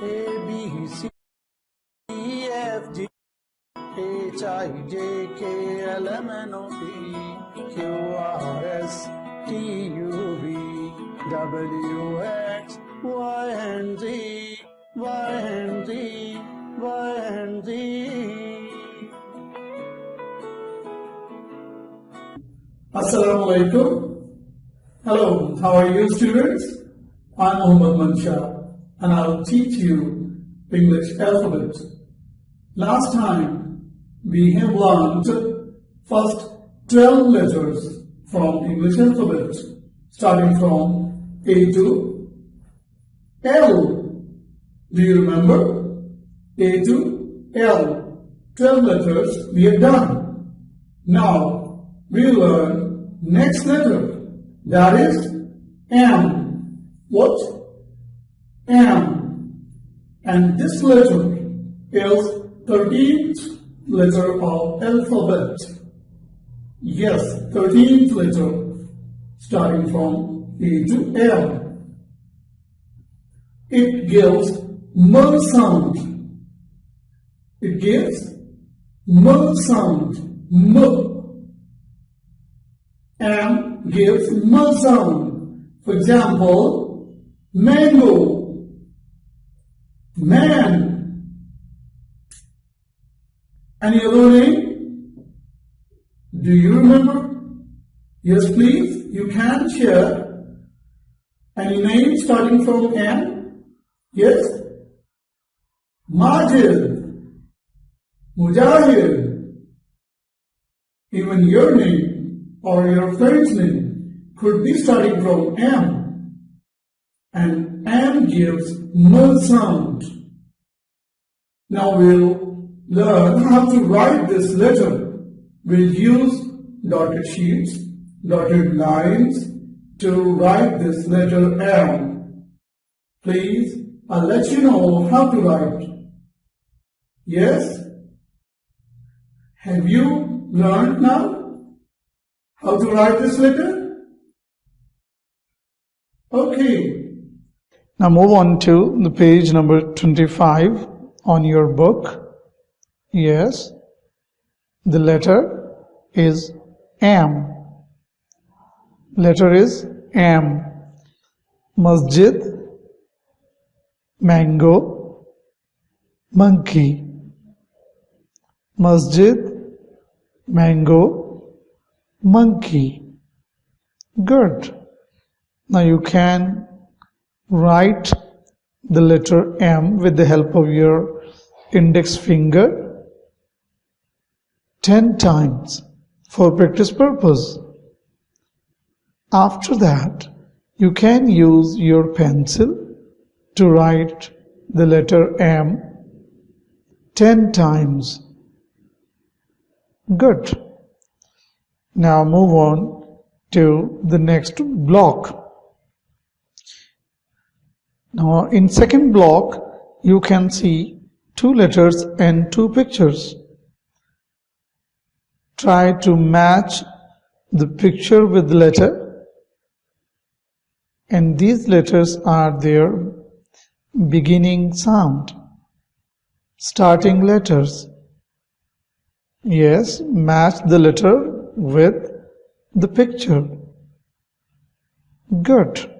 A, B, C, E, F, G, H, I, J, K, L, M, N, O, P, Q, R, S, T, U, V, W, X, Y, and Z, Y, and Z, Y, and Z. Assalamu alaikum. Hello, how are you students? I'm Muhammad Mansha and I'll teach you English alphabet. Last time we have learned first 12 letters from English alphabet starting from A to L. Do you remember? A to L. 12 letters we have done. Now we will learn next letter, that is M. What? M. And this letter is 13th letter of alphabet. Yes, 13th letter starting from A to L. It gives M sound. It gives M sound. M. M gives M sound. For example, mango, man. Any other name? Do you remember? Yes, please. You can share. Any name starting from M? Yes? Majid, Mujahid. Even your name or your friend's name could be starting from M. And M gives M sound. Now we'll learn how to write this letter. We'll use dotted sheets, dotted lines to write this letter M. Please, I'll let you know how to write. Yes? Have you learned now how to write this letter? Okay. Now move on to the page number 25 on your book. Yes, the letter is M. Letter is M. Masjid, mango, monkey. Masjid, mango, monkey. Good. Now you can write the letter M with the help of your index finger 10 times for practice purpose. After that, you can use your pencil to write the letter M 10 times. Good. Now move on to the next block. Now in second block, you can see 2 letters and 2 pictures. Try to match the picture with the letter, and these letters are their beginning sound, starting letters. Yes, match the letter with the picture. Good.